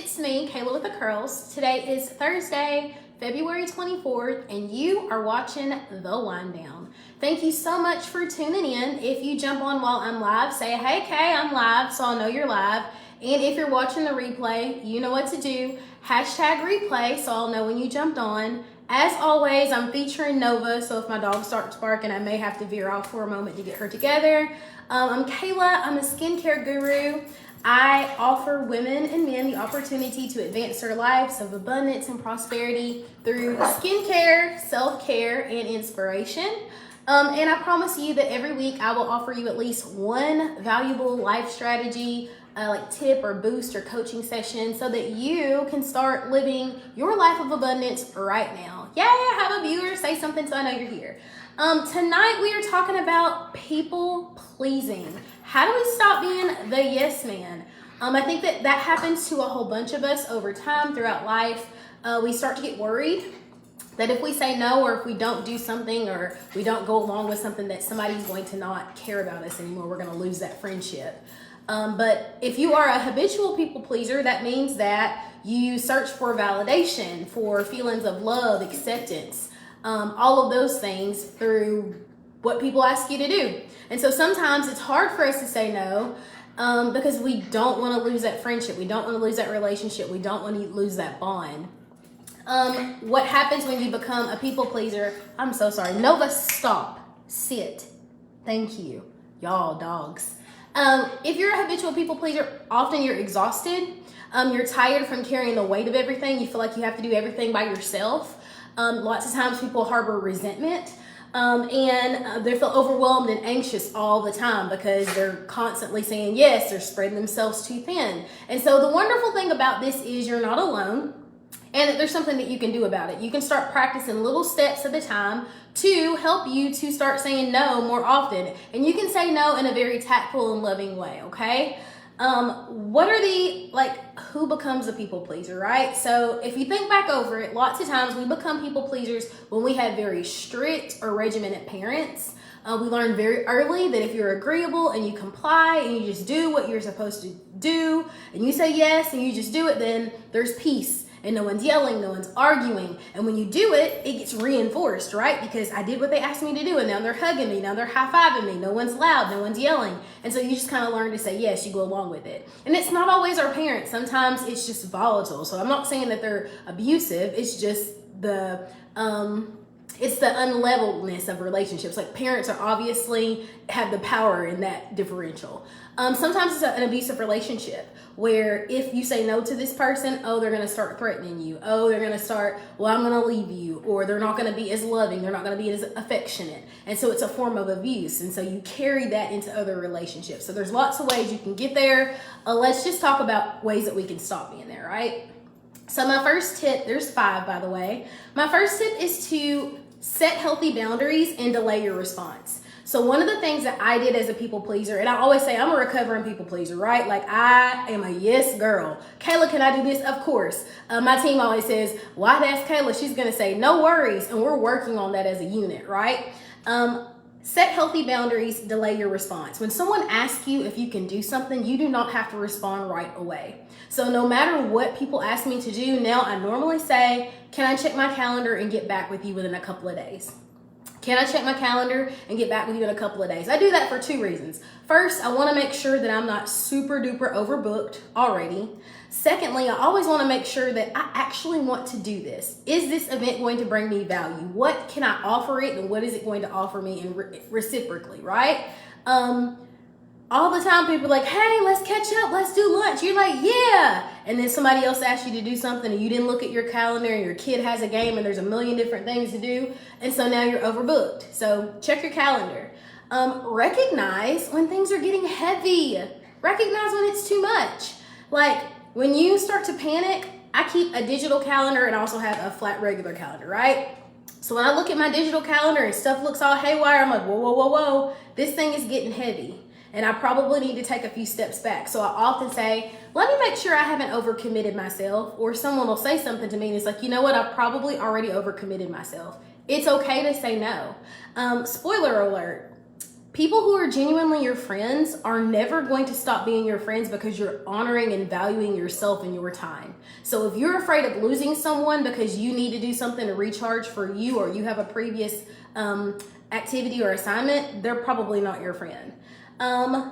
it's me, Kayla with the Curls. Today is Thursday, February 24th, and you are watching The Wind Down. Thank you so much for tuning in. If you jump on while I'm live, say, hey Kay, I'm live, so I'll know you're live. And if you're watching the replay, you know what to do. Hashtag replay, so I'll know when you jumped on. As always, I'm featuring Nova, so if my dog starts barking, I may have to veer off for a moment to get her together. I'm Kayla, I'm a skincare guru. I offer women and men the opportunity to advance their lives of abundance and prosperity through skincare, self-care, and inspiration. And I promise you that every week I will offer you at least one valuable life strategy, like tip or boost or coaching session so that you can start living your life of abundance right now. Yeah, have a viewer say something so I know you're here. Tonight we are talking about people pleasing. How do we stop being the yes man? I think that happens to a whole bunch of us over time throughout life. We start to get worried that if we say no, or if we don't do something, or we don't go along with something, that somebody's going to not care about us anymore. We're going to lose that friendship. But if you are a habitual people pleaser, that means that you search for validation, for feelings of love, acceptance, all of those things through what people ask you to do. And so sometimes it's hard for us to say no because we don't want to lose that friendship. We don't want to lose that relationship. We don't want to lose that bond. What happens when you become a people pleaser? I'm so sorry. Nova, stop. Sit. Thank you. Y'all dogs. If you're a habitual people pleaser, often you're exhausted. You're tired from carrying the weight of everything. You feel like you have to do everything by yourself. Lots of times people harbor resentment. And they feel overwhelmed and anxious all the time because they're constantly saying yes, they're spreading themselves too thin. And so the wonderful thing about this is you're not alone and that there's something that you can do about it. You can start practicing little steps at a time to help you to start saying no more often. And you can say no in a very tactful and loving way, okay? Who becomes a people pleaser, right? So if you think back over it, lots of times we become people pleasers when we have very strict or regimented parents. We learn very early that if you're agreeable and you comply and you just do what you're supposed to do and you say yes and you just do it, then there's peace. And no one's yelling, no one's arguing. And when you do it, it gets reinforced, right? Because I did what they asked me to do, and now they're hugging me, now they're high-fiving me. No one's loud, no one's yelling. And so you just kind of learn to say yes, you go along with it. And it's not always our parents. Sometimes it's just volatile. So I'm not saying that they're abusive. It's just the unleveledness of relationships. Like parents are obviously have the power in that differential. Sometimes it's an abusive relationship where if you say no to this person, oh, they're going to start threatening you. Oh, they're going to start, well, I'm going to leave you. Or they're not going to be as loving. They're not going to be as affectionate. And so it's a form of abuse. And so you carry that into other relationships. So there's lots of ways you can get there. Let's just talk about ways that we can stop being there, right? So my first tip, there's 5 by the way. My first tip is to set healthy boundaries and delay your response. So one of the things that I did as a people pleaser, and I always say I'm a recovering people pleaser, right? Like I am a yes girl. Kayla, can I do this? Of course. My team always says, why ask Kayla? She's gonna say, no worries. And we're working on that as a unit, right? Set healthy boundaries, delay your response. When someone asks you if you can do something, you do not have to respond right away. So no matter what people ask me to do, now I normally say, can I check my calendar and get back with you within a couple of days? Can I check my calendar and get back with you in a couple of days? I do that for 2 reasons. First, I want to make sure that I'm not super duper overbooked already. Secondly, I always want to make sure that I actually want to do this. Is this event going to bring me value? What can I offer it and what is it going to offer me reciprocally, right? All the time people are like, hey, let's catch up, let's do lunch. You're like, yeah. And then somebody else asks you to do something and you didn't look at your calendar and your kid has a game and there's a million different things to do. And so now you're overbooked. So check your calendar. Recognize when things are getting heavy. Recognize when it's too much. Like when you start to panic, I keep a digital calendar and I also have a flat regular calendar, right? So when I look at my digital calendar and stuff looks all haywire, I'm like, whoa, whoa, whoa, whoa. This thing is getting heavy. And I probably need to take a few steps back. So I often say, let me make sure I haven't overcommitted myself. Or someone will say something to me and it's like, you know what? I've probably already overcommitted myself. It's okay to say no. Spoiler alert. People who are genuinely your friends are never going to stop being your friends because you're honoring and valuing yourself and your time. So if you're afraid of losing someone because you need to do something to recharge for you, or you have a previous activity or assignment, they're probably not your friend.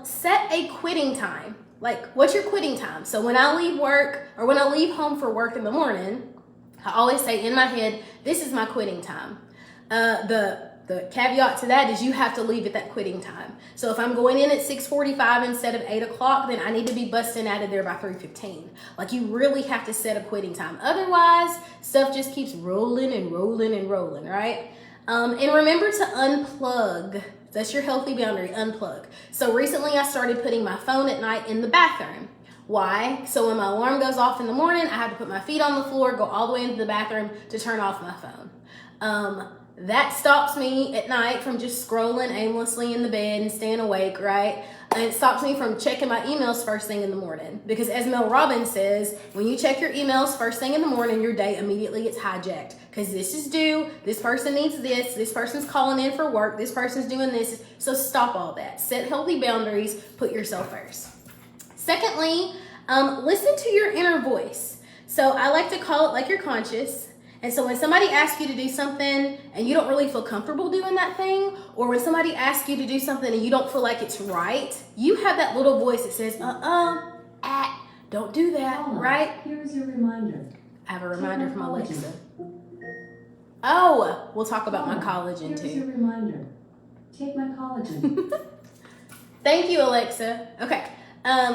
Set a quitting time. Like, what's your quitting time? So when I leave work, or when I leave home for work in the morning, I always say in my head, this is my quitting time. The caveat to that is you have to leave at that quitting time. So if I'm going in at 6:45 instead of 8 o'clock, then I need to be busting out of there by 3:15. Like, you really have to set a quitting time. Otherwise, stuff just keeps rolling and rolling and rolling, right? And remember to unplug. That's your healthy boundary, unplug. So recently I started putting my phone at night in the bathroom. Why? So when my alarm goes off in the morning, I have to put my feet on the floor, go all the way into the bathroom to turn off my phone. That stops me at night from just scrolling aimlessly in the bed and staying awake, right? And it stops me from checking my emails first thing in the morning. Because as Mel Robbins says, when you check your emails first thing in the morning, your day immediately gets hijacked. Because this is due, this person needs this person's calling in for work, this person's doing this. So stop all that. Set healthy boundaries, put yourself first. Secondly, listen to your inner voice. So I like to call it like your conscious. And so when somebody asks you to do something and you don't really feel comfortable doing that thing, or when somebody asks you to do something and you don't feel like it's right, you have that little voice that says, don't do that, right? Here's your reminder. I have a reminder from Alexa. Oh, we'll talk about my collagen too. Here's your reminder. Take my collagen. Thank you, Alexa. Okay,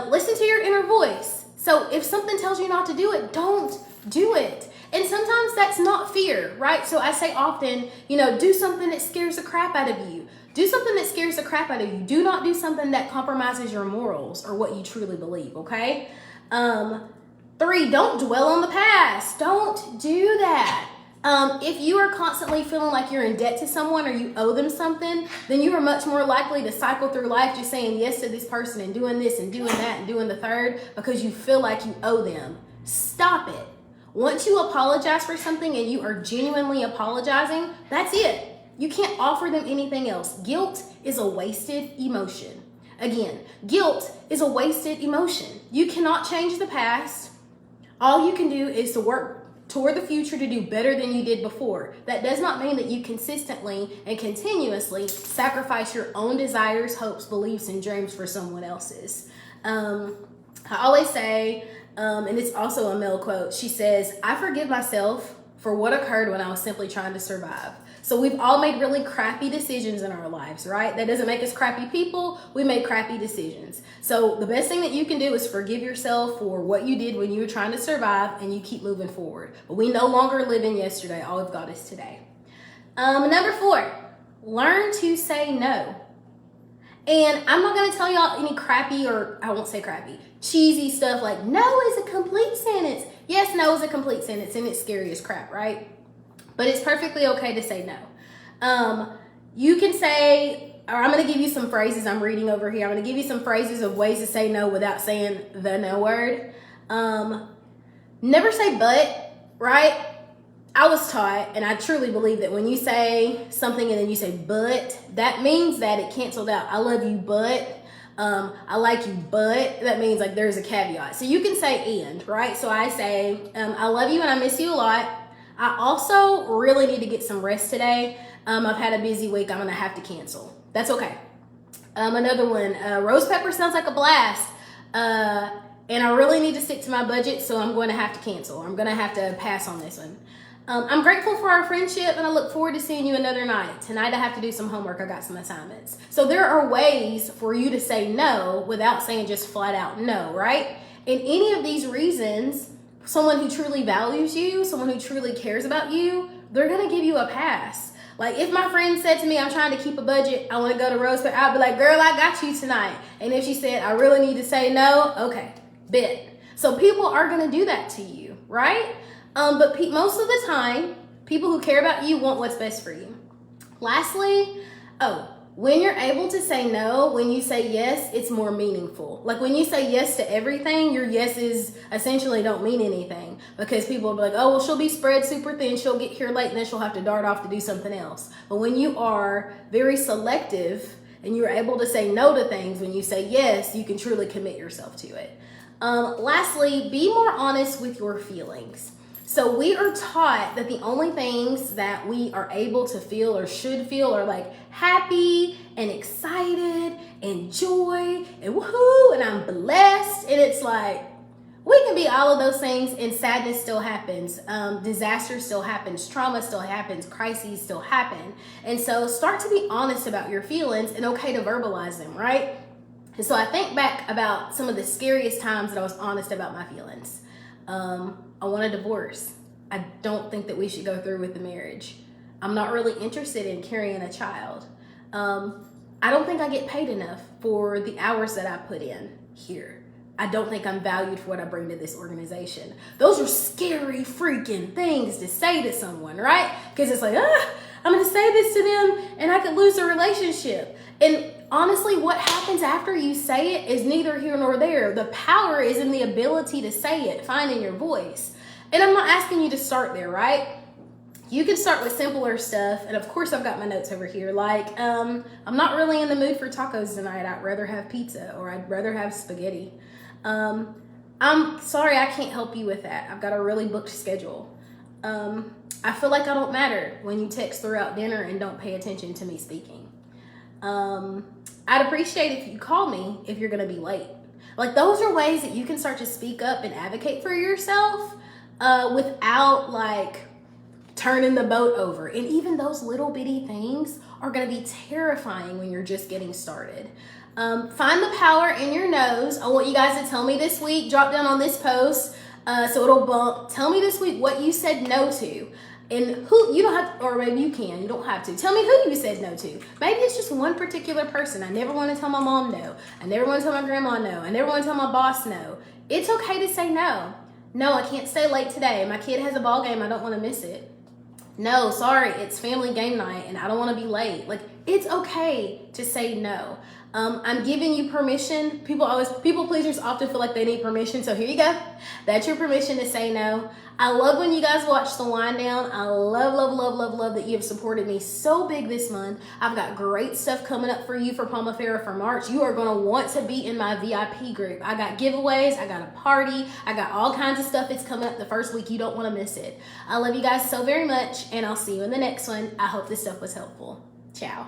listen to your inner voice. So if something tells you not to do it, don't do it. And sometimes that's not fear, right? So I say often, do something that scares the crap out of you. Do something that scares the crap out of you. Do not do something that compromises your morals or what you truly believe, okay? 3, don't dwell on the past. Don't do that. If you are constantly feeling like you're in debt to someone or you owe them something, then you are much more likely to cycle through life just saying yes to this person and doing this and doing that and doing the third because you feel like you owe them. Stop it. Once you apologize for something and you are genuinely apologizing, that's it. You can't offer them anything else. Guilt is a wasted emotion. Again, guilt is a wasted emotion. You cannot change the past. All you can do is to work toward the future to do better than you did before. That does not mean that you consistently and continuously sacrifice your own desires, hopes, beliefs, and dreams for someone else's. I always say, and it's also a Mel quote, she says, I forgive myself for what occurred when I was simply trying to survive. So we've all made really crappy decisions in our lives, right? That doesn't make us crappy people. We make crappy decisions. So the best thing that you can do is forgive yourself for what you did when you were trying to survive, and you keep moving forward. But we no longer live in yesterday. All we've got is today. Number 4, learn to say no. And I'm not going to tell y'all any crappy, or I won't say crappy, cheesy stuff like no is a complete sentence. Yes, no is a complete sentence, and it's scary as crap, right? But it's perfectly okay to say no. You can say, or I'm going to give you some phrases I'm reading over here. I'm going to give you some phrases of ways to say no without saying the no word. Never say but, right? I was taught, and I truly believe that when you say something and then you say but, that means that it canceled out. I love you, but I like you, but that means like there's a caveat. So you can say and, right? So I say, I love you and I miss you a lot. I also really need to get some rest today. I've had a busy week. I'm going to have to cancel. That's okay. Another one, roast pepper sounds like a blast. And I really need to stick to my budget, so I'm going to have to cancel. I'm going to have to pass on this one. I'm grateful for our friendship, and I look forward to seeing you another night. Tonight I have to do some homework. I got some assignments. So there are ways for you to say no without saying just flat out no, right? And any of these reasons, someone who truly values you, someone who truly cares about you, they're going to give you a pass. Like if my friend said to me, I'm trying to keep a budget, I want to go to roast pepper, I'll be like, girl, I got you tonight. And if she said, I really need to say no, okay, bet. So people are going to do that to you, right? But most of the time, people who care about you want what's best for you. Lastly, when you're able to say no, when you say yes, it's more meaningful. Like when you say yes to everything, your yeses essentially don't mean anything because people will be like, oh, well, she'll be spread super thin. She'll get here late and then she'll have to dart off to do something else. But when you are very selective and you're able to say no to things. When you say yes, you can truly commit yourself to it. Lastly, be more honest with your feelings. So we are taught that the only things that we are able to feel or should feel are like happy and excited and joy and woohoo and I'm blessed. And it's like, we can be all of those things and sadness still happens. Disaster still happens. Trauma still happens. Crises still happen. And so start to be honest about your feelings and okay to verbalize them, right? And so I think back about some of the scariest times that I was honest about my feelings. I want a divorce. I don't think that we should go through with the marriage. I'm not really interested in carrying a child. I don't think I get paid enough for the hours that I put in here. I don't think I'm valued for what I bring to this organization. Those are scary freaking things to say to someone, right? Because it's like, I'm going to say this to them and I could lose a relationship. And honestly, what happens after you say it is neither here nor there. The power is in the ability to say it, finding your voice. And I'm not asking you to start there, right? You can start with simpler stuff. And of course, I've got my notes over here. Like, I'm not really in the mood for tacos tonight. I'd rather have pizza or I'd rather have spaghetti. I'm sorry, I can't help you with that. I've got a really booked schedule. I feel like I don't matter when you text throughout dinner and don't pay attention to me speaking. I'd appreciate if you call me if you're going to be late. Like, those are ways that you can start to speak up and advocate for yourself without like turning the boat over. And even those little bitty things are going to be terrifying when you're just getting started. Find the power in your nose. I want you guys to tell me this week, drop down on this post so it'll bump. Tell me this week what you said no to. And who, you don't have to, or maybe you can, you don't have to. Tell me who you said no to. Maybe it's just one particular person. I never want to tell my mom no. I never want to tell my grandma no. I never want to tell my boss no. It's okay to say no. No, I can't stay late today. My kid has a ball game. I don't want to miss it. No, sorry, it's family game night and I don't want to be late. Like, it's okay to say no. I'm giving you permission. People pleasers often feel like they need permission. So here you go. That's your permission to say no. I love when you guys watch the wind down. I love that you have supported me so big this month. I've got great stuff coming up for you for Palmafera for March. You are going to want to be in my VIP group. I got giveaways. I got a party. I got all kinds of stuff that's coming up the first week. You don't want to miss it. I love you guys so very much and I'll see you in the next one. I hope this stuff was helpful. Ciao.